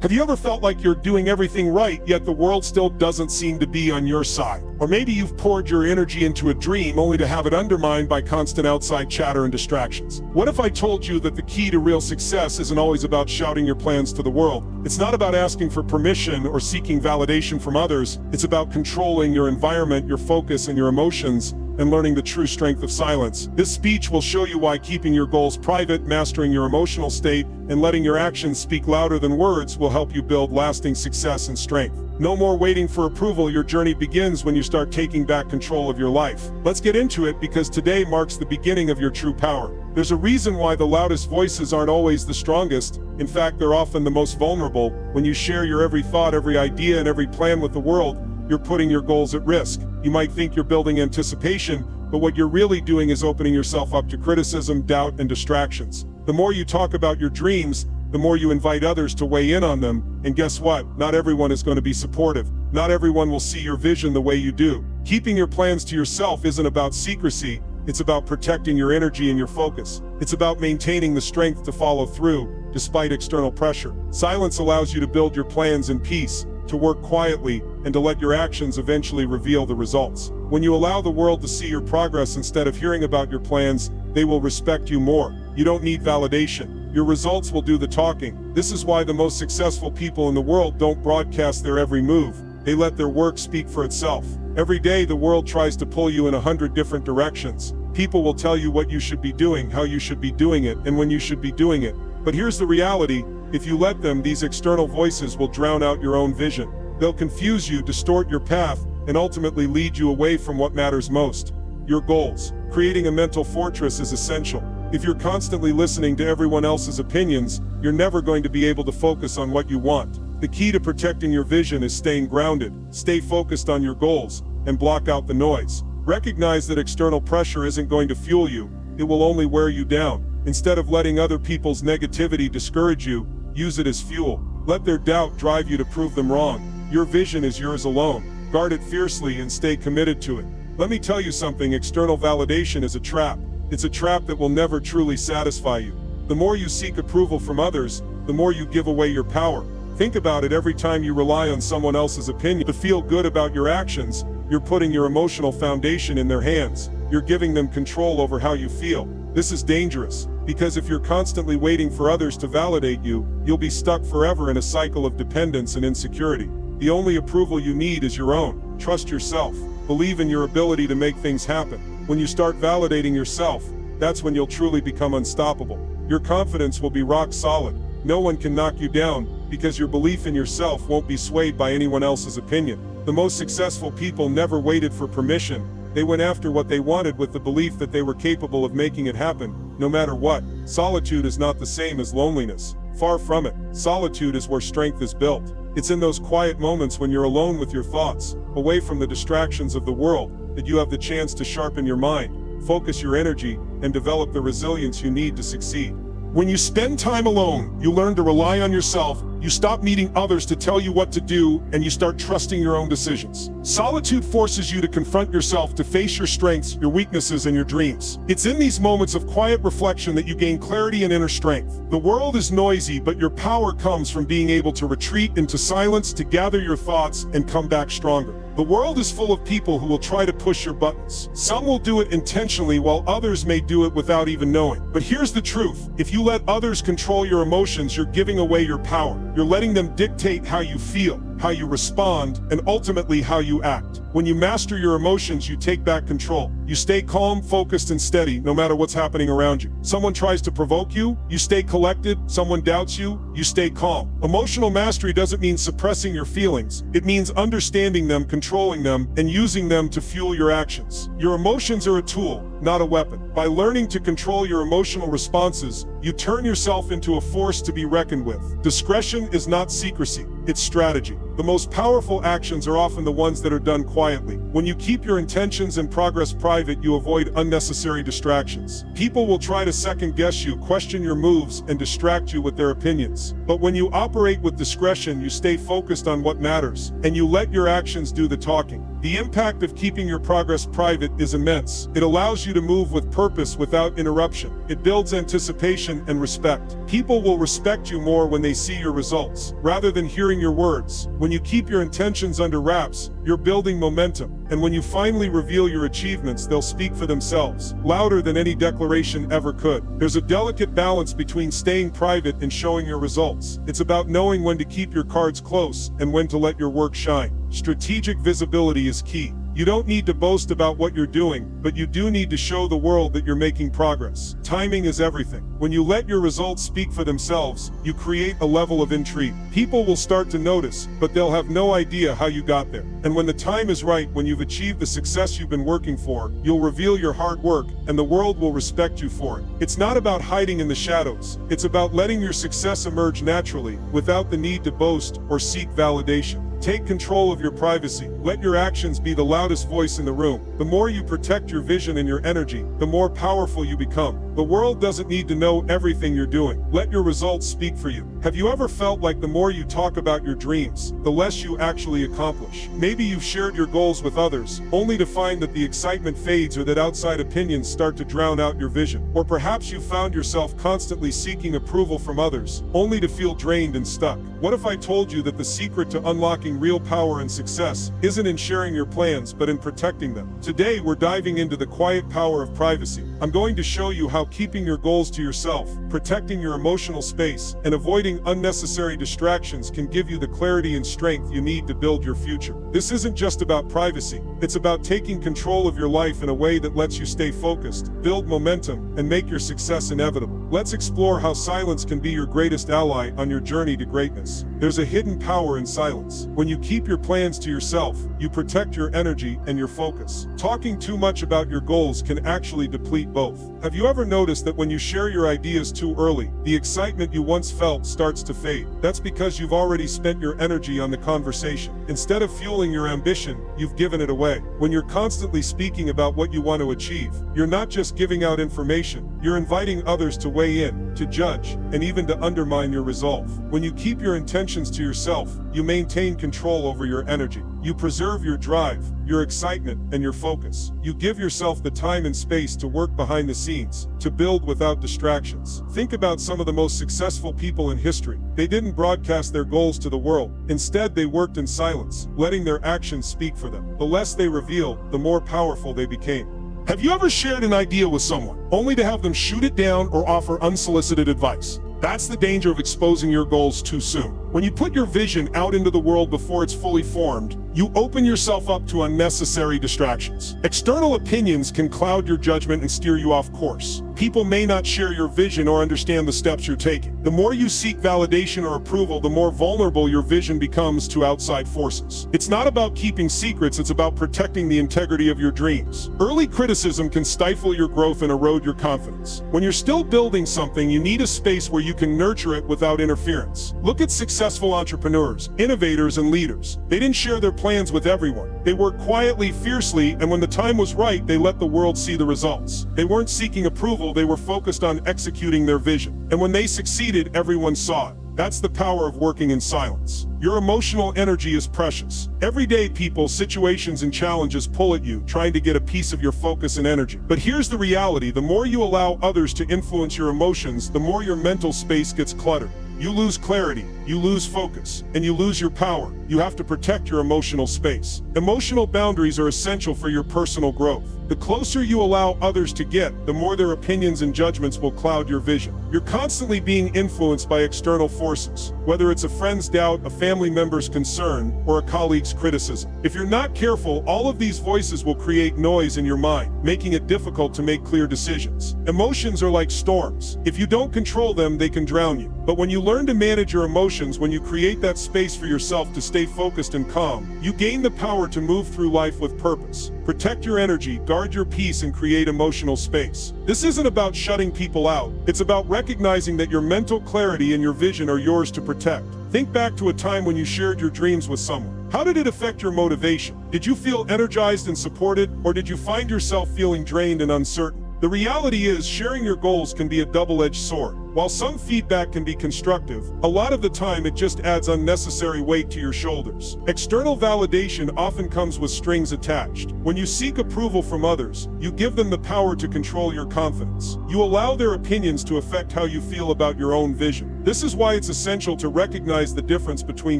Have you ever felt like you're doing everything right, yet the world still doesn't seem to be on your side? Or maybe you've poured your energy into a dream only to have it undermined by constant outside chatter and distractions. What if I told you that the key to real success isn't always about shouting your plans to the world? It's not about asking for permission or seeking validation from others. It's about controlling your environment, your focus, and your emotions, and learning the true strength of silence. This speech will show you why keeping your goals private, mastering your emotional state, and letting your actions speak louder than words will help you build lasting success and strength. No more waiting for approval. Your journey begins when you start taking back control of your life. Let's get into it, because today marks the beginning of your true power. There's a reason why the loudest voices aren't always the strongest. In fact, they're often the most vulnerable. When you share your every thought, every idea, and every plan with the world, you're putting your goals at risk. You might think you're building anticipation, but what you're really doing is opening yourself up to criticism, doubt, and distractions. The more you talk about your dreams, the more you invite others to weigh in on them. And guess what? Not everyone is going to be supportive. Not everyone will see your vision the way you do. Keeping your plans to yourself isn't about secrecy. It's about protecting your energy and your focus. It's about maintaining the strength to follow through, despite external pressure. Silence allows you to build your plans in peace, to work quietly, and to let your actions eventually reveal the results. When you allow the world to see your progress instead of hearing about your plans, they will respect you more. You don't need validation. Your results will do the talking. This is why the most successful people in the world don't broadcast their every move. They let their work speak for itself. Every day the world tries to pull you in 100 different directions. People will tell you what you should be doing, how you should be doing it, and when you should be doing it. But here's the reality. If you let them, these external voices will drown out your own vision. They'll confuse you, distort your path, and ultimately lead you away from what matters most: your goals. Creating a mental fortress is essential. If you're constantly listening to everyone else's opinions, you're never going to be able to focus on what you want. The key to protecting your vision is staying grounded. Stay focused on your goals, and block out the noise. Recognize that external pressure isn't going to fuel you. It will only wear you down. Instead of letting other people's negativity discourage you, use it as fuel. Let their doubt drive you to prove them wrong. Your vision is yours alone. Guard it fiercely and stay committed to it. Let me tell you something: external validation is a trap. It's a trap that will never truly satisfy you. The more you seek approval from others, the more you give away your power. Think about it: every time you rely on someone else's opinion to feel good about your actions, you're putting your emotional foundation in their hands. You're giving them control over how you feel. This is dangerous, because if you're constantly waiting for others to validate you, you'll be stuck forever in a cycle of dependence and insecurity. The only approval you need is your own. Trust yourself. Believe in your ability to make things happen. When you start validating yourself, that's when you'll truly become unstoppable. Your confidence will be rock solid. No one can knock you down, because your belief in yourself won't be swayed by anyone else's opinion. The most successful people never waited for permission. They went after what they wanted with the belief that they were capable of making it happen, no matter what. Solitude is not the same as loneliness. Far from it. Solitude is where strength is built. It's in those quiet moments when you're alone with your thoughts, away from the distractions of the world, that you have the chance to sharpen your mind, focus your energy, and develop the resilience you need to succeed. When you spend time alone, you learn to rely on yourself. You stop needing others to tell you what to do, and you start trusting your own decisions. Solitude forces you to confront yourself, to face your strengths, your weaknesses, and your dreams. It's in these moments of quiet reflection that you gain clarity and inner strength. The world is noisy, but your power comes from being able to retreat into silence, to gather your thoughts, and come back stronger. The world is full of people who will try to push your buttons. Some will do it intentionally, while others may do it without even knowing. But here's the truth: if you let others control your emotions, you're giving away your power. You're letting them dictate how you feel, how you respond, and ultimately how you act. When you master your emotions, you take back control. You stay calm, focused, and steady, no matter what's happening around you. Someone tries to provoke you, you stay collected. Someone doubts you, you stay calm. Emotional mastery doesn't mean suppressing your feelings. It means understanding them, controlling them, and using them to fuel your actions. Your emotions are a tool, not a weapon. By learning to control your emotional responses, you turn yourself into a force to be reckoned with. Discretion is not secrecy, it's strategy. The most powerful actions are often the ones that are done quietly. When you keep your intentions and progress private, you avoid unnecessary distractions. People will try to second guess you, question your moves, and distract you with their opinions. But when you operate with discretion, you stay focused on what matters, and you let your actions do the talking. The impact of keeping your progress private is immense. It allows you to move with purpose without interruption. It builds anticipation and respect. People will respect you more when they see your results, rather than hearing your words. When you keep your intentions under wraps, you're building momentum. And when you finally reveal your achievements, they'll speak for themselves, louder than any declaration ever could. There's a delicate balance between staying private and showing your results. It's about knowing when to keep your cards close and when to let your work shine. Strategic visibility is key. You don't need to boast about what you're doing, but you do need to show the world that you're making progress. Timing is everything. When you let your results speak for themselves, you create a level of intrigue. People will start to notice, but they'll have no idea how you got there. And when the time is right, when you've achieved the success you've been working for, you'll reveal your hard work, and the world will respect you for it. It's not about hiding in the shadows. It's about letting your success emerge naturally, without the need to boast or seek validation. Take control of your privacy. Let your actions be the loudest voice in the room. The more you protect your vision and your energy, the more powerful you become. The world doesn't need to know everything you're doing. Let your results speak for you. Have you ever felt like the more you talk about your dreams, the less you actually accomplish? Maybe you've shared your goals with others, only to find that the excitement fades or that outside opinions start to drown out your vision. Or perhaps you found yourself constantly seeking approval from others, only to feel drained and stuck. What if I told you that the secret to unlocking real power and success isn't in sharing your plans, but in protecting them? Today, we're diving into the quiet power of privacy. I'm going to show you how keeping your goals to yourself, protecting your emotional space, and avoiding unnecessary distractions can give you the clarity and strength you need to build your future. This isn't just about privacy. It's about taking control of your life in a way that lets you stay focused, build momentum, and make your success inevitable. Let's explore how silence can be your greatest ally on your journey to greatness. There's a hidden power in silence. When you keep your plans to yourself, you protect your energy and your focus. Talking too much about your goals can actually deplete both. Have you ever noticed that when you share your ideas too early, the excitement you once felt starts to fade? That's because you've already spent your energy on the conversation. Instead of fueling your ambition, you've given it away. When you're constantly speaking about what you want to achieve, you're not just giving out information, you're inviting others to weigh in, to judge, and even to undermine your resolve. When you keep your intentions to yourself, you maintain control over your energy. You preserve your drive, your excitement, and your focus. You give yourself the time and space to work behind the scenes, to build without distractions. Think about some of the most successful people in history. They didn't broadcast their goals to the world. Instead, they worked in silence, letting their actions speak for them. The less they revealed, the more powerful they became. Have you ever shared an idea with someone, only to have them shoot it down or offer unsolicited advice? That's the danger of exposing your goals too soon. When you put your vision out into the world before it's fully formed, you open yourself up to unnecessary distractions. External opinions can cloud your judgment and steer you off course. People may not share your vision or understand the steps you're taking. The more you seek validation or approval, the more vulnerable your vision becomes to outside forces. It's not about keeping secrets, it's about protecting the integrity of your dreams. Early criticism can stifle your growth and erode your confidence. When you're still building something, you need a space where you can nurture it without interference. Look at successful entrepreneurs, innovators, and leaders. They didn't share their plans with everyone. They worked quietly, fiercely, and when the time was right, they let the world see the results. They weren't seeking approval, they were focused on executing their vision. And when they succeeded, everyone saw it. That's the power of working in silence. Your emotional energy is precious. Every day, people, situations, and challenges pull at you, trying to get a piece of your focus and energy. But here's the reality: the more you allow others to influence your emotions, the more your mental space gets cluttered. You lose clarity, you lose focus, and you lose your power. You have to protect your emotional space. Emotional boundaries are essential for your personal growth. The closer you allow others to get, the more their opinions and judgments will cloud your vision. You're constantly being influenced by external forces, whether it's a friend's doubt, a family member's concern, or a colleague's criticism. If you're not careful, all of these voices will create noise in your mind, making it difficult to make clear decisions. Emotions are like storms. If you don't control them, they can drown you. But when you learn to manage your emotions, when you create that space for yourself to stay focused and calm, you gain the power to move through life with purpose. Protect your energy, guard your peace, and create emotional space. This isn't about shutting people out. It's about recognizing that your mental clarity and your vision are yours to protect. Think back to a time when you shared your dreams with someone. How did it affect your motivation? Did you feel energized and supported, or did you find yourself feeling drained and uncertain? The reality is, sharing your goals can be a double-edged sword. While some feedback can be constructive, a lot of the time it just adds unnecessary weight to your shoulders. External validation often comes with strings attached. When you seek approval from others, you give them the power to control your confidence. You allow their opinions to affect how you feel about your own vision. This is why it's essential to recognize the difference between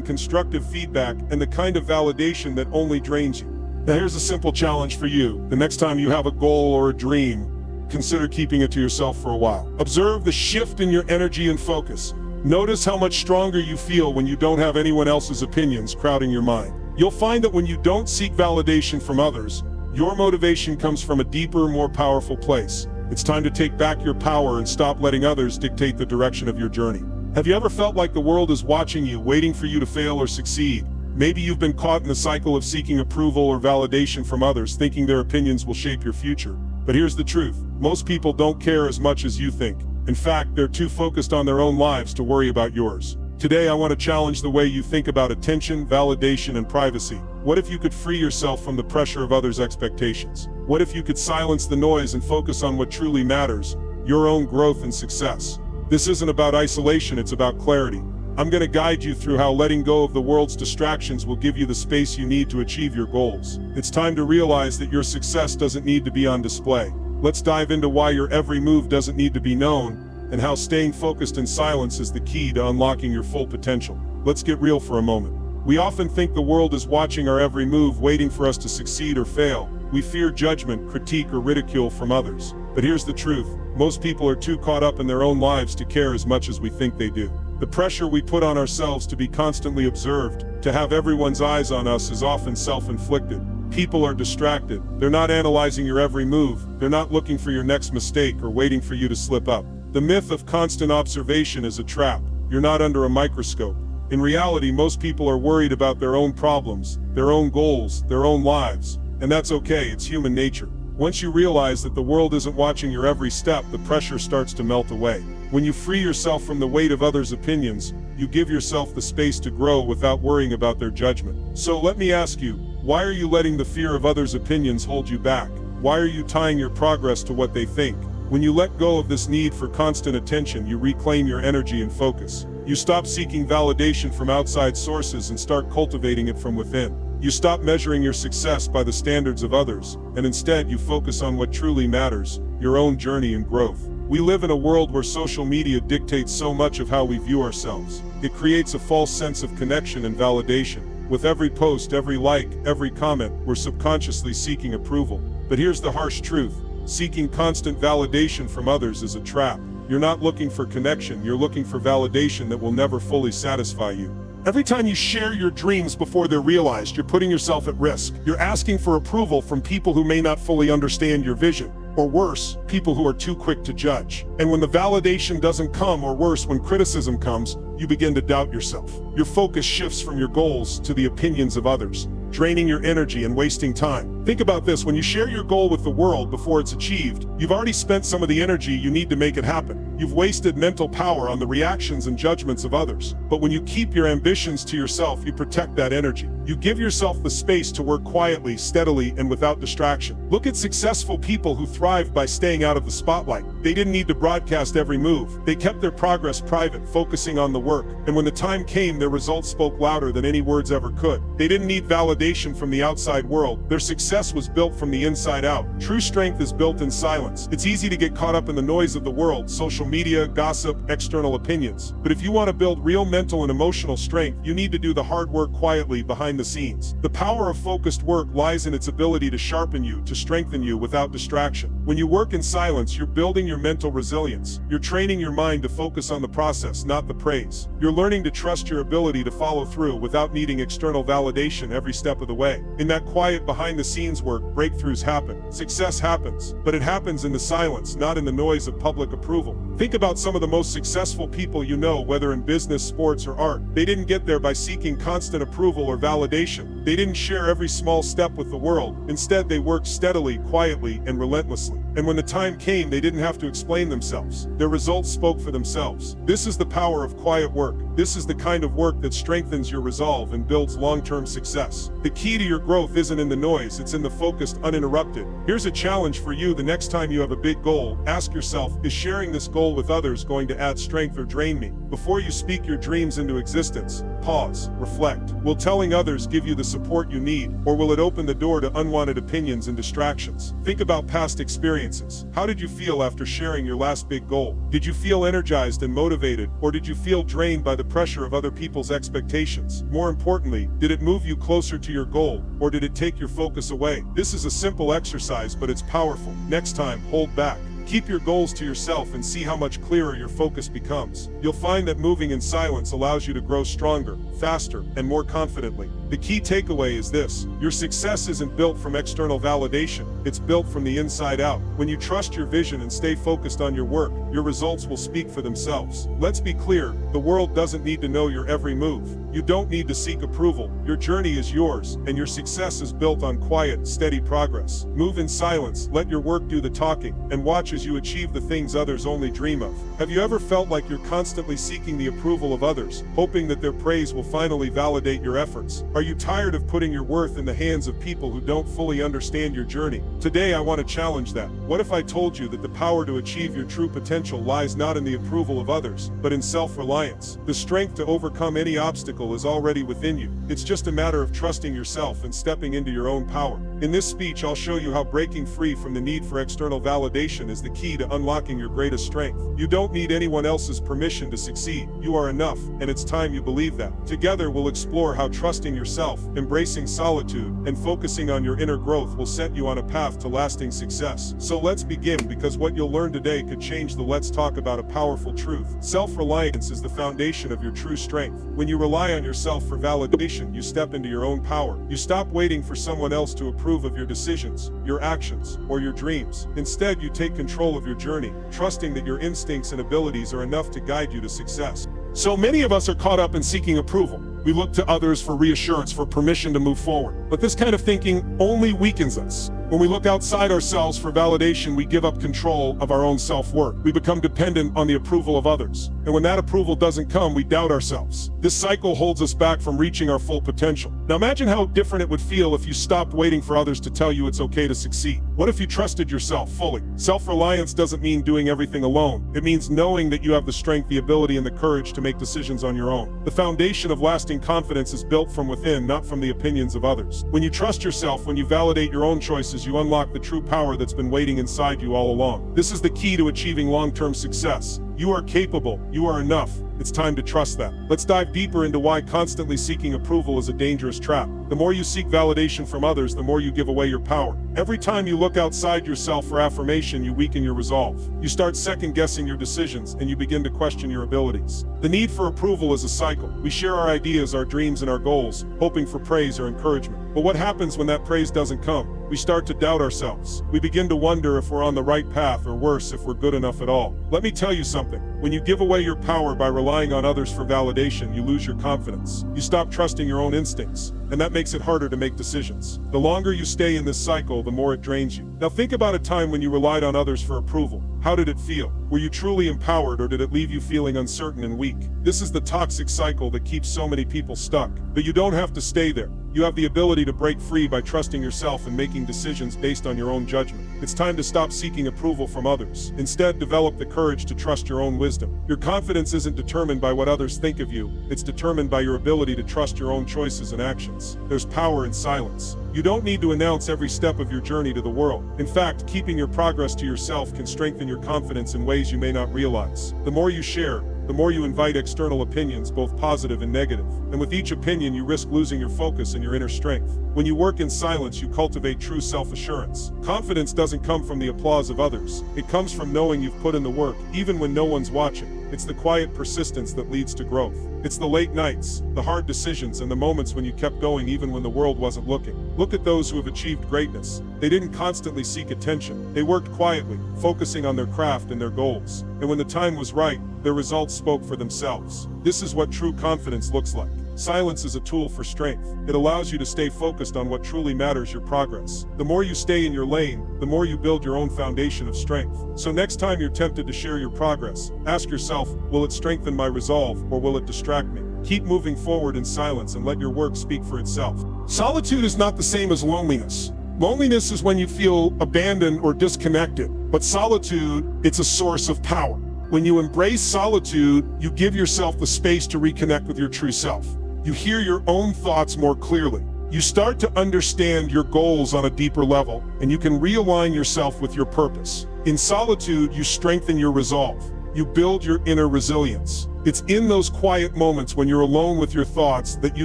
constructive feedback and the kind of validation that only drains you. Now here's a simple challenge for you. The next time you have a goal or a dream, consider keeping it to yourself for a while. Observe the shift in your energy and focus. Notice how much stronger you feel when you don't have anyone else's opinions crowding your mind. You'll find that when you don't seek validation from others, your motivation comes from a deeper, more powerful place. It's time to take back your power and stop letting others dictate the direction of your journey. Have you ever felt like the world is watching you, waiting for you to fail or succeed? Maybe you've been caught in the cycle of seeking approval or validation from others, thinking their opinions will shape your future. But here's the truth. Most people don't care as much as you think. In fact, they're too focused on their own lives to worry about yours. Today, I want to challenge the way you think about attention, validation, and privacy. What if you could free yourself from the pressure of others' expectations? What if you could silence the noise and focus on what truly matters, your own growth and success? This isn't about isolation, it's about clarity. I'm going to guide you through how letting go of the world's distractions will give you the space you need to achieve your goals. It's time to realize that your success doesn't need to be on display. Let's dive into why your every move doesn't need to be known, and how staying focused in silence is the key to unlocking your full potential. Let's get real for a moment. We often think the world is watching our every move, waiting for us to succeed or fail. We fear judgment, critique, or ridicule from others. But here's the truth. Most people are too caught up in their own lives to care as much as we think they do. The pressure we put on ourselves to be constantly observed, to have everyone's eyes on us, is often self-inflicted. People are distracted. They're not analyzing your every move. They're not looking for your next mistake or waiting for you to slip up. The myth of constant observation is a trap. You're not under a microscope. In reality, most people are worried about their own problems, their own goals, their own lives. And that's okay, it's human nature. Once you realize that the world isn't watching your every step, the pressure starts to melt away. When you free yourself from the weight of others' opinions, you give yourself the space to grow without worrying about their judgment. So let me ask you, why are you letting the fear of others' opinions hold you back? Why are you tying your progress to what they think? When you let go of this need for constant attention, you reclaim your energy and focus. You stop seeking validation from outside sources and start cultivating it from within. You stop measuring your success by the standards of others, and instead you focus on what truly matters, your own journey and growth. We live in a world where social media dictates so much of how we view ourselves. It creates a false sense of connection and validation. With every post, every like, every comment, we're subconsciously seeking approval. But here's the harsh truth. Seeking constant validation from others is a trap. You're not looking for connection, you're looking for validation that will never fully satisfy you. Every time you share your dreams before they're realized, you're putting yourself at risk. You're asking for approval from people who may not fully understand your vision. Or worse, people who are too quick to judge. And when the validation doesn't come, or worse, when criticism comes, you begin to doubt yourself. Your focus shifts from your goals to the opinions of others, draining your energy and wasting time. Think about this, when you share your goal with the world before it's achieved, you've already spent some of the energy you need to make it happen. You've wasted mental power on the reactions and judgments of others. But when you keep your ambitions to yourself, you protect that energy. You give yourself the space to work quietly, steadily, and without distraction. Look at successful people who thrived by staying out of the spotlight. They didn't need to broadcast every move. They kept their progress private, focusing on the work. And when the time came, their results spoke louder than any words ever could. They didn't need validation from the outside world. Their success was built from the inside out. True strength is built in silence. It's easy to get caught up in the noise of the world, social media, gossip, external opinions. But if you want to build real mental and emotional strength, you need to do the hard work quietly behind the scenes. The power of focused work lies in its ability to sharpen you, to strengthen you without distraction. When you work in silence, you're building your mental resilience. You're training your mind to focus on the process, not the praise. You're learning to trust your ability to follow through without needing external validation every step of the way. In that quiet behind-the-scenes routines work, breakthroughs happen, success happens, but it happens in the silence, not in the noise of public approval. Think about some of the most successful people you know, whether in business, sports, or art. They didn't get there by seeking constant approval or validation. They didn't share every small step with the world. Instead, they worked steadily, quietly, and relentlessly. And when the time came, they didn't have to explain themselves. Their results spoke for themselves. This is the power of quiet work. This is the kind of work that strengthens your resolve and builds long-term success. The key to your growth isn't in the noise, it's in the focused, uninterrupted. Here's a challenge for you: the next time you have a big goal, ask yourself, is sharing this goal with others going to add strength or drain me? Before you speak your dreams into existence, pause, reflect. Will telling others give you the support you need, or will it open the door to unwanted opinions and distractions? Think about past experiences. How did you feel after sharing your last big goal? Did you feel energized and motivated, or did you feel drained by the pressure of other people's expectations? More importantly, did it move you closer to your goal, or did it take your focus away? This is a simple exercise, but it's powerful. Next time, hold back. Keep your goals to yourself and see how much clearer your focus becomes. You'll find that moving in silence allows you to grow stronger, faster, and more confidently. The key takeaway is this: your success isn't built from external validation, it's built from the inside out. When you trust your vision and stay focused on your work, your results will speak for themselves. Let's be clear, the world doesn't need to know your every move. You don't need to seek approval. Your journey is yours, and your success is built on quiet, steady progress. Move in silence, let your work do the talking, and watch as you achieve the things others only dream of. Have you ever felt like you're constantly seeking the approval of others, hoping that their praise will finally validate your efforts? Are you tired of putting your worth in the hands of people who don't fully understand your journey? Today I want to challenge that. What if I told you that the power to achieve your true potential lies not in the approval of others, but in self-reliance? The strength to overcome any obstacle is already within you. It's just a matter of trusting yourself and stepping into your own power. In this speech, I'll show you how breaking free from the need for external validation is the key to unlocking your greatest strength. You don't need anyone else's permission to succeed. You are enough, and it's time you believe that. Together, we'll explore how trusting yourself, embracing solitude, and focusing on your inner growth will set you on a path to lasting success. So let's begin, because what you'll learn today could change the Let's Talk about a powerful truth. Self-reliance is the foundation of your true strength. When you rely on yourself for validation, you step into your own power. You stop waiting for someone else to approve of your decisions, your actions, or your dreams. Instead, you take control of your journey, trusting that your instincts and abilities are enough to guide you to success. So many of us are caught up in seeking approval. We look to others for reassurance, for permission to move forward. But this kind of thinking only weakens us. When we look outside ourselves for validation, we give up control of our own self-worth. We become dependent on the approval of others. And when that approval doesn't come, we doubt ourselves. This cycle holds us back from reaching our full potential. Now imagine how different it would feel if you stopped waiting for others to tell you it's okay to succeed. What if you trusted yourself fully? Self-reliance doesn't mean doing everything alone. It means knowing that you have the strength, the ability, and the courage to make decisions on your own. The foundation of lasting confidence is built from within, not from the opinions of others. When you trust yourself, when you validate your own choices, you unlock the true power that's been waiting inside you all along. This is the key to achieving long-term success. You are capable. You are enough. It's time to trust that. Let's dive deeper into why constantly seeking approval is a dangerous trap. The more you seek validation from others, the more you give away your power. Every time you look outside yourself for affirmation, you weaken your resolve. You start second-guessing your decisions, and you begin to question your abilities. The need for approval is a cycle. We share our ideas, our dreams, and our goals, hoping for praise or encouragement. But what happens when that praise doesn't come? We start to doubt ourselves. We begin to wonder if we're on the right path, or worse, if we're good enough at all. Let me tell you something. When you give away your power by relying on others for validation, you lose your confidence. You stop trusting your own instincts, and that makes it harder to make decisions. The longer you stay in this cycle, the more it drains you. Now think about a time when you relied on others for approval. How did it feel? Were you truly empowered, or did it leave you feeling uncertain and weak? This is the toxic cycle that keeps so many people stuck. But you don't have to stay there. You have the ability to break free by trusting yourself and making decisions based on your own judgment. It's time to stop seeking approval from others. Instead, develop the courage to trust your own wisdom. Your confidence isn't determined by what others think of you. It's determined by your ability to trust your own choices and actions. There's power in silence. You don't need to announce every step of your journey to the world. In fact, keeping your progress to yourself can strengthen your confidence in ways you may not realize. The more you share, the more you invite external opinions, both positive and negative. And with each opinion, you risk losing your focus and your inner strength. When you work in silence, you cultivate true self-assurance. Confidence doesn't come from the applause of others. It comes from knowing you've put in the work, even when no one's watching. It's the quiet persistence that leads to growth. It's the late nights, the hard decisions, and the moments when you kept going even when the world wasn't looking. Look at those who have achieved greatness. They didn't constantly seek attention. They worked quietly, focusing on their craft and their goals. And when the time was right, their results spoke for themselves. This is what true confidence looks like. Silence is a tool for strength. It allows you to stay focused on what truly matters, your progress. The more you stay in your lane, the more you build your own foundation of strength. So next time you're tempted to share your progress, ask yourself, will it strengthen my resolve or will it distract me? Keep moving forward in silence and let your work speak for itself. Solitude is not the same as loneliness. Loneliness is when you feel abandoned or disconnected, but solitude, it's a source of power. When you embrace solitude, you give yourself the space to reconnect with your true self. You hear your own thoughts more clearly. You start to understand your goals on a deeper level, and you can realign yourself with your purpose. In solitude, you strengthen your resolve. You build your inner resilience. It's in those quiet moments when you're alone with your thoughts that you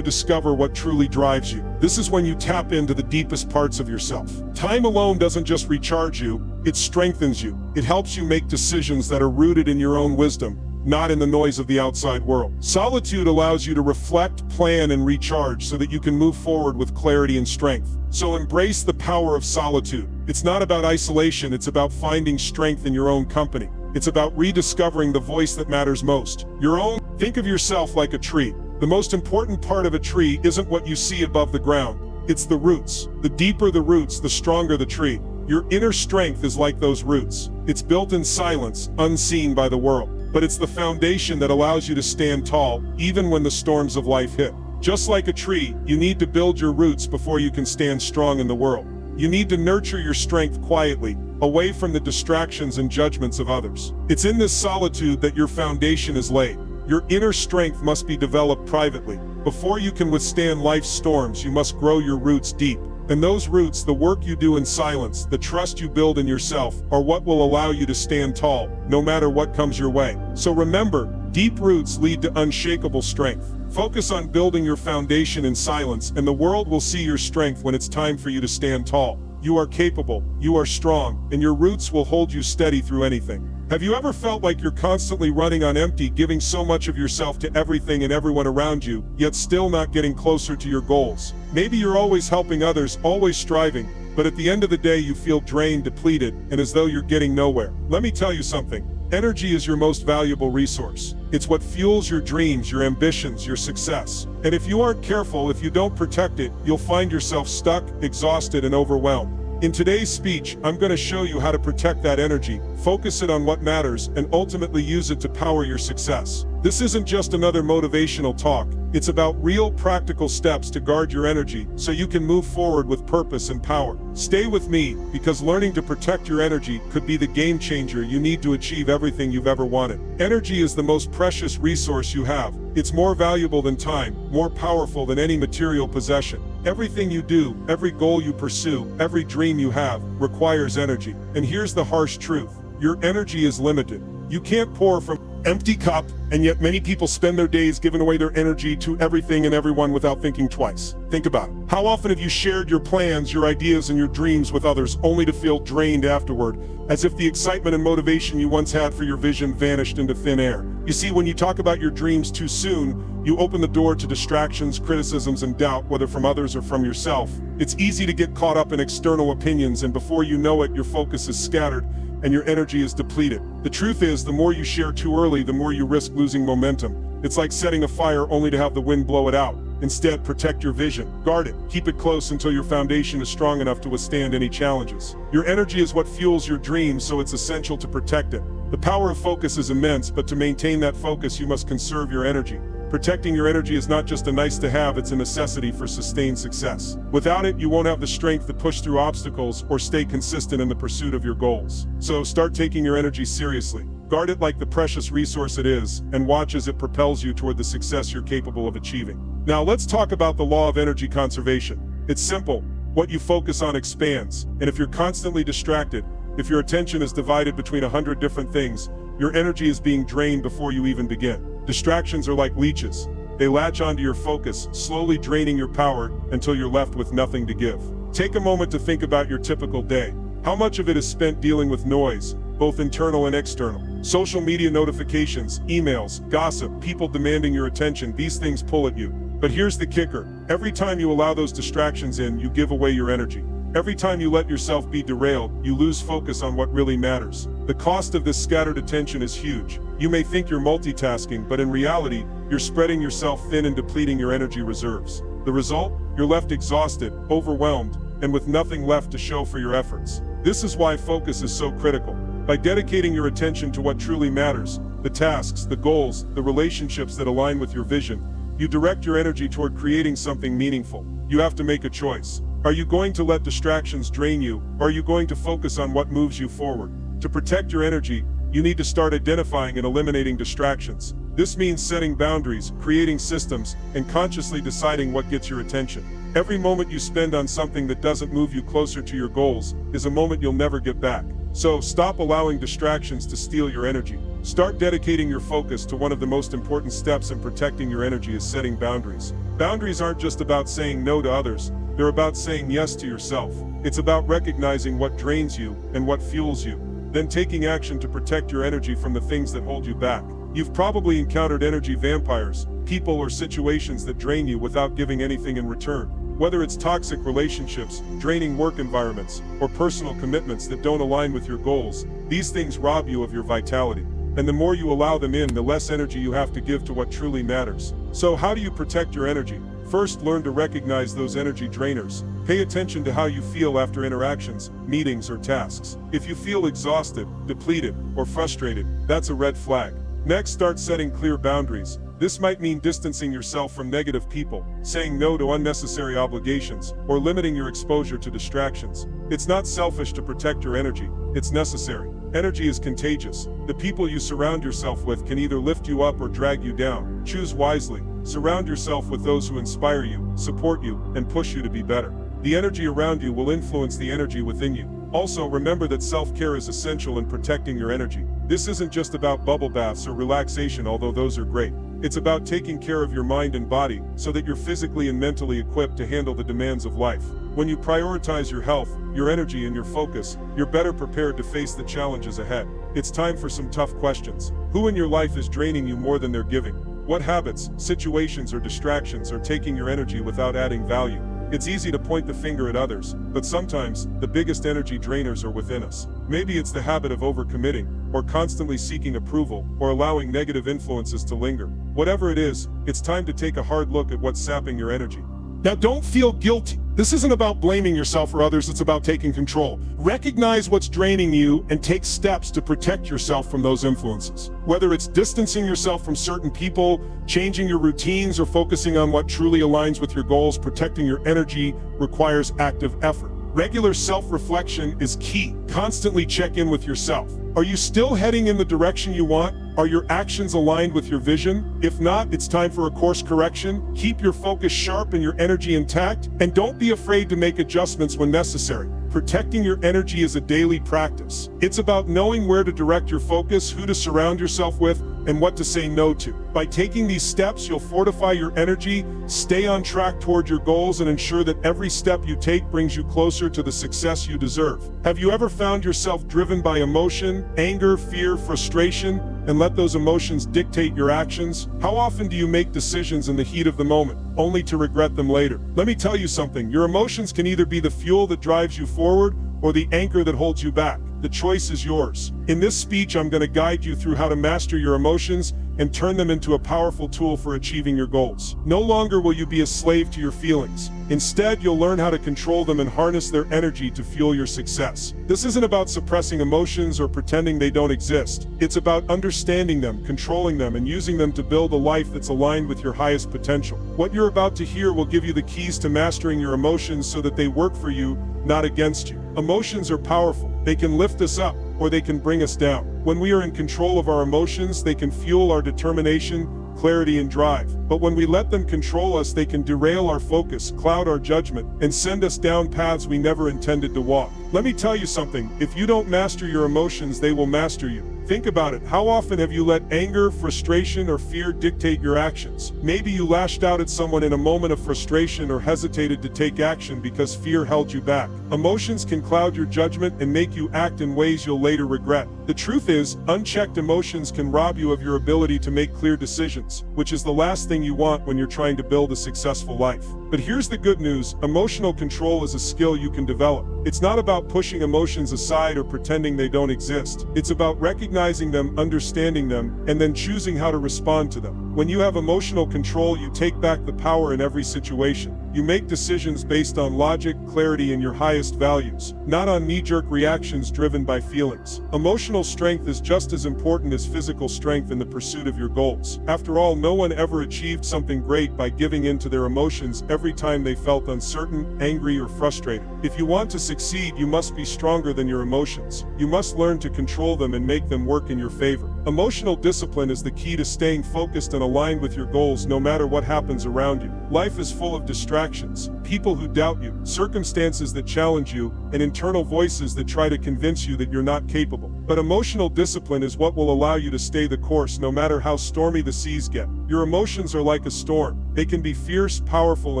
discover what truly drives you. This is when you tap into the deepest parts of yourself. Time alone doesn't just recharge you, it strengthens you. It helps you make decisions that are rooted in your own wisdom, not in the noise of the outside world. Solitude allows you to reflect, plan, and recharge so that you can move forward with clarity and strength. So embrace the power of solitude. It's not about isolation, it's about finding strength in your own company. It's about rediscovering the voice that matters most, your own. Think of yourself like a tree. The most important part of a tree isn't what you see above the ground, it's the roots. The deeper the roots, the stronger the tree. Your inner strength is like those roots. It's built in silence, unseen by the world. But it's the foundation that allows you to stand tall, even when the storms of life hit. Just like a tree, you need to build your roots before you can stand strong in the world. You need to nurture your strength quietly, away from the distractions and judgments of others. It's in this solitude that your foundation is laid. Your inner strength must be developed privately. Before you can withstand life's storms, you must grow your roots deep. And those roots, the work you do in silence, the trust you build in yourself, are what will allow you to stand tall, no matter what comes your way. So remember, deep roots lead to unshakable strength. Focus on building your foundation in silence, and the world will see your strength when it's time for you to stand tall. You are capable, you are strong, and your roots will hold you steady through anything. Have you ever felt like you're constantly running on empty, giving so much of yourself to everything and everyone around you, yet still not getting closer to your goals? Maybe you're always helping others, always striving, but at the end of the day you feel drained, depleted, and as though you're getting nowhere. Let me tell you something. Energy is your most valuable resource. It's what fuels your dreams, your ambitions, your success. And if you aren't careful, if you don't protect it, you'll find yourself stuck, exhausted, and overwhelmed. In today's speech, I'm going to show you how to protect that energy, focus it on what matters, and ultimately use it to power your success. This isn't just another motivational talk. It's about real practical steps to guard your energy so you can move forward with purpose and power. Stay with me, because learning to protect your energy could be the game changer you need to achieve everything you've ever wanted. Energy is the most precious resource you have. It's more valuable than time, more powerful than any material possession. Everything you do, every goal you pursue, every dream you have, requires energy. And here's the harsh truth. Your energy is limited. You can't pour from an empty cup, and yet many people spend their days giving away their energy to everything and everyone without thinking twice. Think about it. How often have you shared your plans, your ideas, and your dreams with others only to feel drained afterward, as if the excitement and motivation you once had for your vision vanished into thin air? You see, when you talk about your dreams too soon, you open the door to distractions, criticisms, and doubt, whether from others or from yourself. It's easy to get caught up in external opinions, and before you know it, your focus is scattered and your energy is depleted. The truth is, the more you share too early, the more you risk losing momentum. It's like setting a fire only to have the wind blow it out. Instead, protect your vision. Guard it. Keep it close until your foundation is strong enough to withstand any challenges. Your energy is what fuels your dreams, so it's essential to protect it. The power of focus is immense, but to maintain that focus, you must conserve your energy. Protecting your energy is not just a nice to have, it's a necessity for sustained success. Without it, you won't have the strength to push through obstacles or stay consistent in the pursuit of your goals. So start taking your energy seriously. Guard it like the precious resource it is, and watch as it propels you toward the success you're capable of achieving. Now let's talk about the law of energy conservation. It's simple. What you focus on expands, and if you're constantly distracted, if your attention is divided between 100 different things, your energy is being drained before you even begin. Distractions are like leeches. They latch onto your focus, slowly draining your power until you're left with nothing to give. Take a moment to think about your typical day. How much of it is spent dealing with noise, both internal and external? Social media notifications, emails, gossip, people demanding your attention, these things pull at you. But here's the kicker. Every time you allow those distractions in, you give away your energy. Every time you let yourself be derailed, you lose focus on what really matters. The cost of this scattered attention is huge. You may think you're multitasking, but in reality, you're spreading yourself thin and depleting your energy reserves. The result? You're left exhausted, overwhelmed, and with nothing left to show for your efforts. This is why focus is so critical. By dedicating your attention to what truly matters, the tasks, the goals, the relationships that align with your vision, you direct your energy toward creating something meaningful. You have to make a choice. Are you going to let distractions drain you, or are you going to focus on what moves you forward? To protect your energy, you need to start identifying and eliminating distractions. This means setting boundaries, creating systems, and consciously deciding what gets your attention. Every moment you spend on something that doesn't move you closer to your goals is a moment you'll never get back. So stop allowing distractions to steal your energy. Start dedicating your focus to one of the most important steps in protecting your energy is setting boundaries. Boundaries aren't just about saying no to others, they're about saying yes to yourself. It's about recognizing what drains you and what fuels you, then taking action to protect your energy from the things that hold you back. You've probably encountered energy vampires, people or situations that drain you without giving anything in return. Whether it's toxic relationships, draining work environments, or personal commitments that don't align with your goals, these things rob you of your vitality. And the more you allow them in, the less energy you have to give to what truly matters. So how do you protect your energy? First, learn to recognize those energy drainers. Pay attention to how you feel after interactions, meetings, or tasks. If you feel exhausted, depleted, or frustrated, that's a red flag. Next, start setting clear boundaries. This might mean distancing yourself from negative people, saying no to unnecessary obligations, or limiting your exposure to distractions. It's not selfish to protect your energy, it's necessary. Energy is contagious. The people you surround yourself with can either lift you up or drag you down. Choose wisely. Surround yourself with those who inspire you, support you, and push you to be better. The energy around you will influence the energy within you. Also, remember that self-care is essential in protecting your energy. This isn't just about bubble baths or relaxation, although those are great. It's about taking care of your mind and body so that you're physically and mentally equipped to handle the demands of life. When you prioritize your health, your energy, and your focus, you're better prepared to face the challenges ahead. It's time for some tough questions. Who in your life is draining you more than they're giving? What habits, situations, or distractions are taking your energy without adding value? It's easy to point the finger at others, but sometimes, the biggest energy drainers are within us. Maybe it's the habit of overcommitting, or constantly seeking approval, or allowing negative influences to linger. Whatever it is, it's time to take a hard look at what's sapping your energy. Now, don't feel guilty. This isn't about blaming yourself or others, it's about taking control. Recognize what's draining you and take steps to protect yourself from those influences. Whether it's distancing yourself from certain people, changing your routines, or focusing on what truly aligns with your goals, protecting your energy requires active effort. Regular self-reflection is key. Constantly check in with yourself. Are you still heading in the direction you want? Are your actions aligned with your vision? If not, it's time for a course correction. Keep your focus sharp and your energy intact, and don't be afraid to make adjustments when necessary. Protecting your energy is a daily practice. It's about knowing where to direct your focus, who to surround yourself with, and what to say no to. By taking these steps, you'll fortify your energy, stay on track toward your goals, and ensure that every step you take brings you closer to the success you deserve. Have you ever found yourself driven by emotion, anger, fear, frustration, and let those emotions dictate your actions? How often do you make decisions in the heat of the moment, only to regret them later? Let me tell you something, your emotions can either be the fuel that drives you forward or the anchor that holds you back. The choice is yours. In this speech, I'm going to guide you through how to master your emotions and turn them into a powerful tool for achieving your goals. No longer will you be a slave to your feelings. Instead, you'll learn how to control them and harness their energy to fuel your success. This isn't about suppressing emotions or pretending they don't exist. It's about understanding them, controlling them, and using them to build a life that's aligned with your highest potential. What you're about to hear will give you the keys to mastering your emotions so that they work for you, not against you. Emotions are powerful. They can lift us up, or they can bring us down. When we are in control of our emotions, they can fuel our determination, clarity, and drive. But when we let them control us, they can derail our focus, cloud our judgment, and send us down paths we never intended to walk. Let me tell you something, if you don't master your emotions, they will master you. Think about it. How often have you let anger, frustration, or fear dictate your actions? Maybe you lashed out at someone in a moment of frustration or hesitated to take action because fear held you back. Emotions can cloud your judgment and make you act in ways you'll later regret. The truth is, unchecked emotions can rob you of your ability to make clear decisions, which is the last thing you want when you're trying to build a successful life. But here's the good news: emotional control is a skill you can develop. It's not about pushing emotions aside or pretending they don't exist. It's about recognizing them, understanding them, and then choosing how to respond to them. When you have emotional control, you take back the power in every situation. You make decisions based on logic, clarity, and your highest values, not on knee-jerk reactions driven by feelings. Emotional strength is just as important as physical strength in the pursuit of your goals. After all, no one ever achieved something great by giving in to their emotions every time they felt uncertain, angry, or frustrated. If you want to succeed, you must be stronger than your emotions. You must learn to control them and make them work in your favor. Emotional discipline is the key to staying focused and aligned with your goals no matter what happens around you. Life is full of distractions, people who doubt you, circumstances that challenge you, and internal voices that try to convince you that you're not capable. But emotional discipline is what will allow you to stay the course no matter how stormy the seas get. Your emotions are like a storm. They can be fierce, powerful,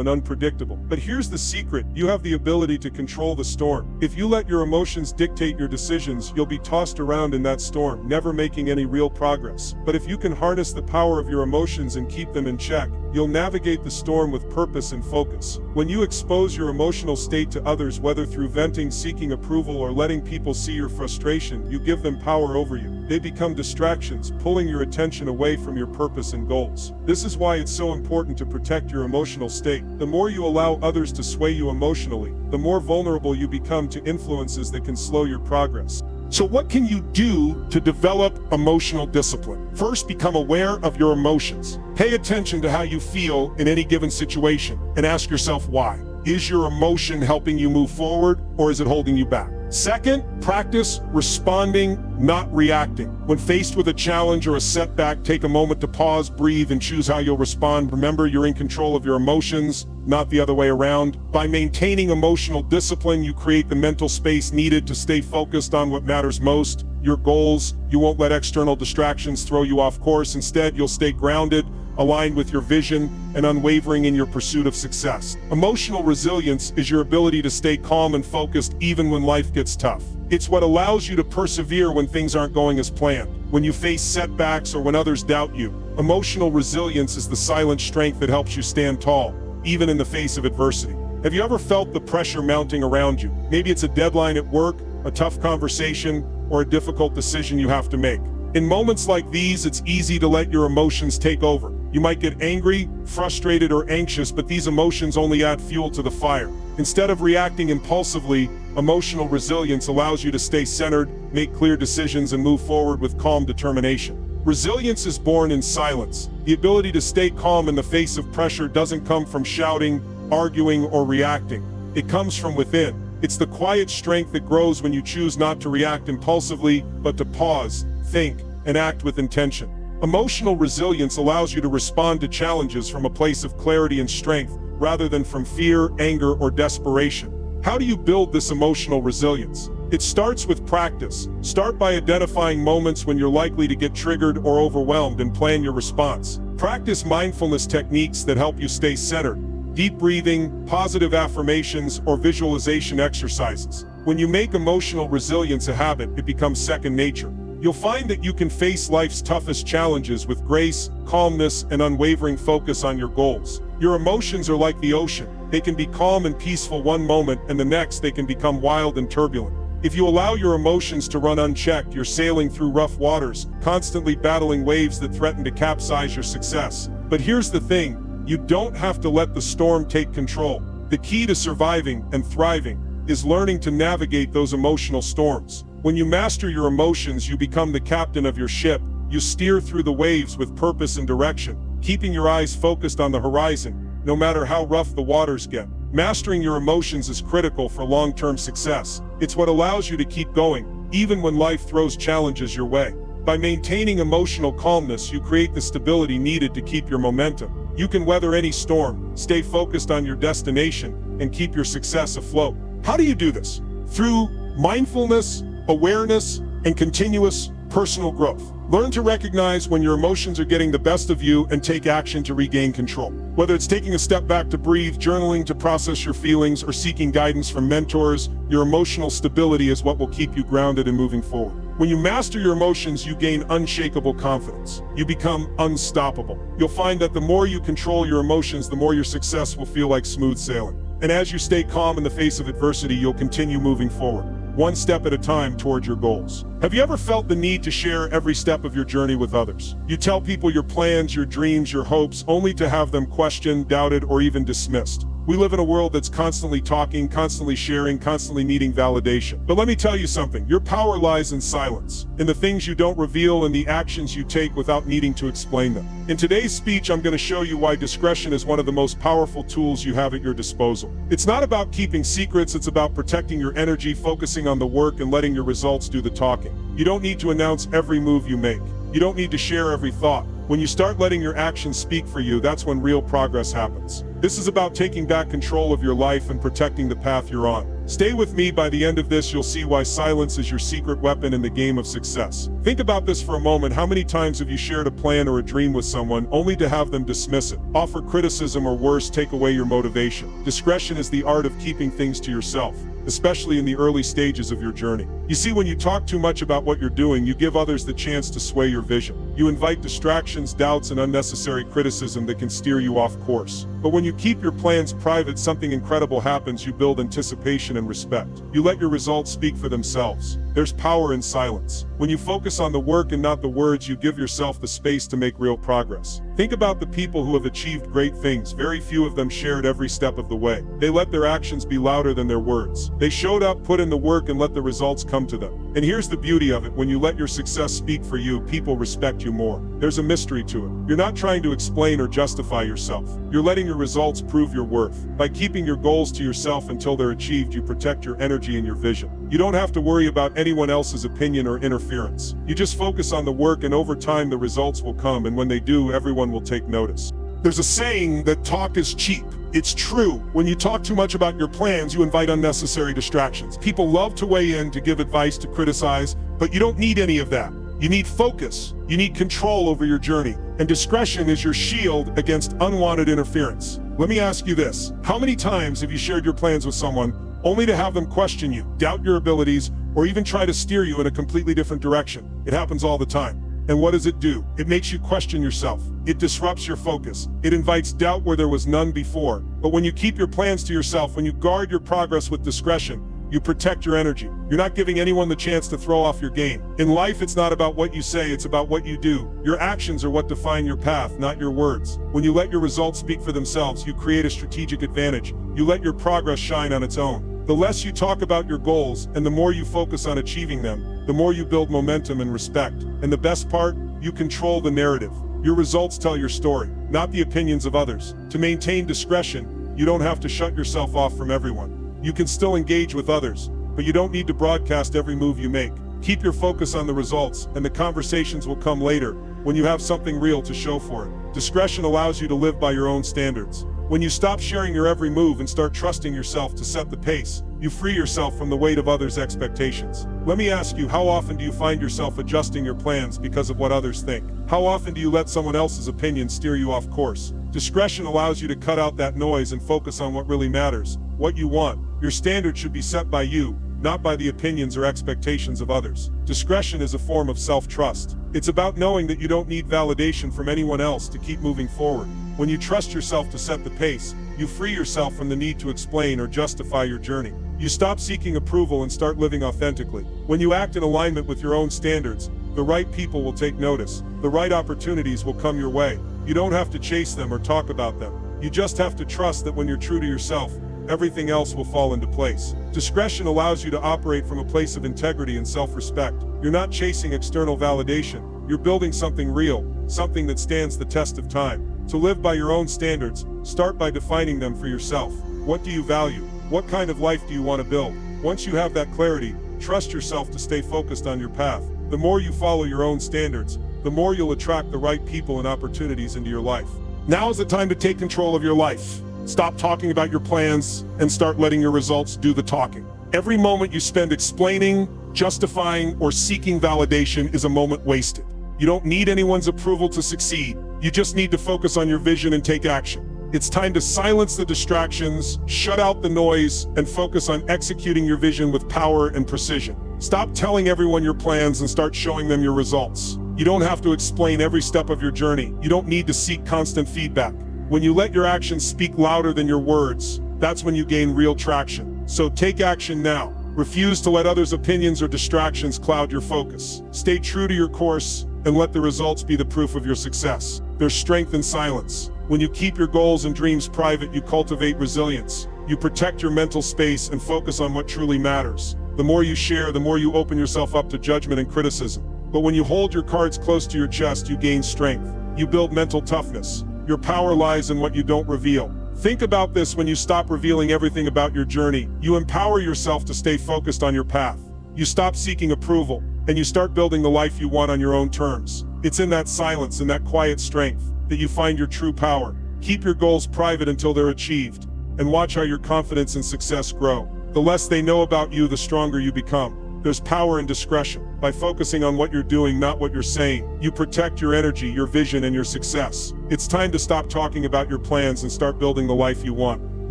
and unpredictable. But here's the secret: you have the ability to control the storm. If you let your emotions dictate your decisions, you'll be tossed around in that storm, never making any real progress. But if you can harness the power of your emotions and keep them in check, you'll navigate the storm with purpose and focus. When you expose your emotional state to others, whether through venting, seeking approval, or letting people see your frustration, you give them power over you. They become distractions, pulling your attention away from your purpose and goals. This is why it's so important to protect your emotional state. The more you allow others to sway you emotionally, the more vulnerable you become to influences that can slow your progress. So what can you do to develop emotional discipline? First, become aware of your emotions. Pay attention to how you feel in any given situation and ask yourself why. Is your emotion helping you move forward, or is it holding you back? Second, practice responding, not reacting. When faced with a challenge or a setback, take a moment to pause, breathe, and choose how you'll respond. Remember, you're in control of your emotions, not the other way around. By maintaining emotional discipline, you create the mental space needed to stay focused on what matters most, your goals. You won't let external distractions throw you off course. Instead, you'll stay grounded, aligned with your vision, and unwavering in your pursuit of success. Emotional resilience is your ability to stay calm and focused even when life gets tough. It's what allows you to persevere when things aren't going as planned. When you face setbacks or when others doubt you, emotional resilience is the silent strength that helps you stand tall, even in the face of adversity. Have you ever felt the pressure mounting around you? Maybe it's a deadline at work, a tough conversation, or a difficult decision you have to make. In moments like these, it's easy to let your emotions take over. You might get angry, frustrated, or anxious, but these emotions only add fuel to the fire. Instead of reacting impulsively, emotional resilience allows you to stay centered, make clear decisions, and move forward with calm determination. Resilience is born in silence. The ability to stay calm in the face of pressure doesn't come from shouting, arguing, or reacting. It comes from within. It's the quiet strength that grows when you choose not to react impulsively, but to pause, think, and act with intention. Emotional resilience allows you to respond to challenges from a place of clarity and strength, rather than from fear, anger, or desperation. How do you build this emotional resilience? It starts with practice. Start by identifying moments when you're likely to get triggered or overwhelmed and plan your response. Practice mindfulness techniques that help you stay centered. Deep breathing, positive affirmations, or visualization exercises. When you make emotional resilience a habit, it becomes second nature. You'll find that you can face life's toughest challenges with grace, calmness, and unwavering focus on your goals. Your emotions are like the ocean. They can be calm and peaceful one moment, and the next they can become wild and turbulent. If you allow your emotions to run unchecked, you're sailing through rough waters, constantly battling waves that threaten to capsize your success. But here's the thing: you don't have to let the storm take control. The key to surviving and thriving is learning to navigate those emotional storms. When you master your emotions, you become the captain of your ship. You steer through the waves with purpose and direction, keeping your eyes focused on the horizon, no matter how rough the waters get. Mastering your emotions is critical for long-term success. It's what allows you to keep going, even when life throws challenges your way. By maintaining emotional calmness, you create the stability needed to keep your momentum. You can weather any storm, stay focused on your destination, and keep your success afloat. How do you do this? Through mindfulness, awareness, and continuous personal growth. Learn to recognize when your emotions are getting the best of you and take action to regain control. Whether it's taking a step back to breathe, journaling to process your feelings, or seeking guidance from mentors, your emotional stability is what will keep you grounded and moving forward. When you master your emotions, you gain unshakable confidence. You become unstoppable. You'll find that the more you control your emotions, the more your success will feel like smooth sailing. And as you stay calm in the face of adversity, you'll continue moving forward, one step at a time toward your goals. Have you ever felt the need to share every step of your journey with others? You tell people your plans, your dreams, your hopes, only to have them questioned, doubted, or even dismissed. We live in a world that's constantly talking, constantly sharing, constantly needing validation. But let me tell you something, your power lies in silence, in the things you don't reveal and the actions you take without needing to explain them. In today's speech, I'm going to show you why discretion is one of the most powerful tools you have at your disposal. It's not about keeping secrets, it's about protecting your energy, focusing on the work, and letting your results do the talking. You don't need to announce every move you make. You don't need to share every thought. When you start letting your actions speak for you, that's when real progress happens. This is about taking back control of your life and protecting the path you're on. Stay with me. By the end of this, you'll see why silence is your secret weapon in the game of success. Think about this for a moment. How many times have you shared a plan or a dream with someone only to have them dismiss it, offer criticism, or worse, take away your motivation? Discretion is the art of keeping things to yourself, especially in the early stages of your journey. You see, when you talk too much about what you're doing, you give others the chance to sway your vision. You invite distractions, doubts, and unnecessary criticism that can steer you off course. But when you keep your plans private, something incredible happens. You build anticipation and respect. You let your results speak for themselves. There's power in silence. When you focus on the work and not the words, you give yourself the space to make real progress. Think about the people who have achieved great things. Very few of them shared every step of the way. They let their actions be louder than their words. They showed up, put in the work, and let the results come to them. And here's the beauty of it. When you let your success speak for you, people respect you more. There's a mystery to it. You're not trying to explain or justify yourself. You're letting your results prove your worth. By keeping your goals to yourself until they're achieved, you protect your energy and your vision. You don't have to worry about anyone else's opinion or interference. You just focus on the work, and over time the results will come, and when they do, everyone will take notice. There's a saying that talk is cheap. It's true. When you talk too much about your plans, you invite unnecessary distractions. People love to weigh in, to give advice, to criticize, but you don't need any of that. You need focus. You need control over your journey, and discretion is your shield against unwanted interference. Let me ask you this. How many times have you shared your plans with someone only to have them question you, doubt your abilities, or even try to steer you in a completely different direction? It happens all the time. And what does it do? It makes you question yourself. It disrupts your focus. It invites doubt where there was none before. But when you keep your plans to yourself, when you guard your progress with discretion, you protect your energy. You're not giving anyone the chance to throw off your game. In life, it's not about what you say, it's about what you do. Your actions are what define your path, not your words. When you let your results speak for themselves, you create a strategic advantage. You let your progress shine on its own. The less you talk about your goals and the more you focus on achieving them, the more you build momentum and respect. And the best part, you control the narrative. Your results tell your story, not the opinions of others. To maintain discretion, you don't have to shut yourself off from everyone. You can still engage with others, but you don't need to broadcast every move you make. Keep your focus on the results, and the conversations will come later when you have something real to show for it. Discretion allows you to live by your own standards. When you stop sharing your every move and start trusting yourself to set the pace, you free yourself from the weight of others' expectations. Let me ask you, how often do you find yourself adjusting your plans because of what others think? How often do you let someone else's opinion steer you off course? Discretion allows you to cut out that noise and focus on what really matters, what you want. Your standards should be set by you, not by the opinions or expectations of others. Discretion is a form of self-trust. It's about knowing that you don't need validation from anyone else to keep moving forward. When you trust yourself to set the pace, you free yourself from the need to explain or justify your journey. You stop seeking approval and start living authentically. When you act in alignment with your own standards, the right people will take notice. The right opportunities will come your way. You don't have to chase them or talk about them. You just have to trust that when you're true to yourself, everything else will fall into place. Discretion allows you to operate from a place of integrity and self-respect. You're not chasing external validation. You're building something real, something that stands the test of time. To live by your own standards, start by defining them for yourself. What do you value? What kind of life do you want to build? Once you have that clarity, trust yourself to stay focused on your path. The more you follow your own standards, the more you'll attract the right people and opportunities into your life. Now is the time to take control of your life. Stop talking about your plans and start letting your results do the talking. Every moment you spend explaining, Justifying or seeking validation is a moment wasted. You don't need anyone's approval to succeed. You just need to focus on your vision and take action. It's time to silence the distractions, shut out the noise, and focus on executing your vision with power and precision. Stop telling everyone your plans and start showing them your results. You don't have to explain every step of your journey. You don't need to seek constant feedback. When you let your actions speak louder than your words, that's when you gain real traction. So take action now. Refuse to let others' opinions or distractions cloud your focus. Stay true to your course and let the results be the proof of your success. There's strength in silence. When you keep your goals and dreams private, you cultivate resilience. You protect your mental space and focus on what truly matters. The more you share, the more you open yourself up to judgment and criticism. But when you hold your cards close to your chest, you gain strength. You build mental toughness. Your power lies in what you don't reveal. Think about this: when you stop revealing everything about your journey, you empower yourself to stay focused on your path. You stop seeking approval, and you start building the life you want on your own terms. It's in that silence and that quiet strength that you find your true power. Keep your goals private until they're achieved, and watch how your confidence and success grow. The less they know about you, the stronger you become. There's power in discretion. By focusing on what you're doing, not what you're saying, you protect your energy, your vision, and your success. It's time to stop talking about your plans and start building the life you want.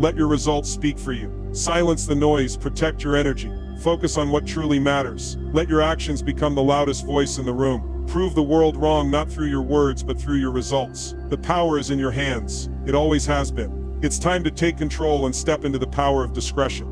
Let your results speak for you. Silence the noise, protect your energy. Focus on what truly matters. Let your actions become the loudest voice in the room. Prove the world wrong, not through your words, but through your results. The power is in your hands. It always has been. It's time to take control and step into the power of discretion.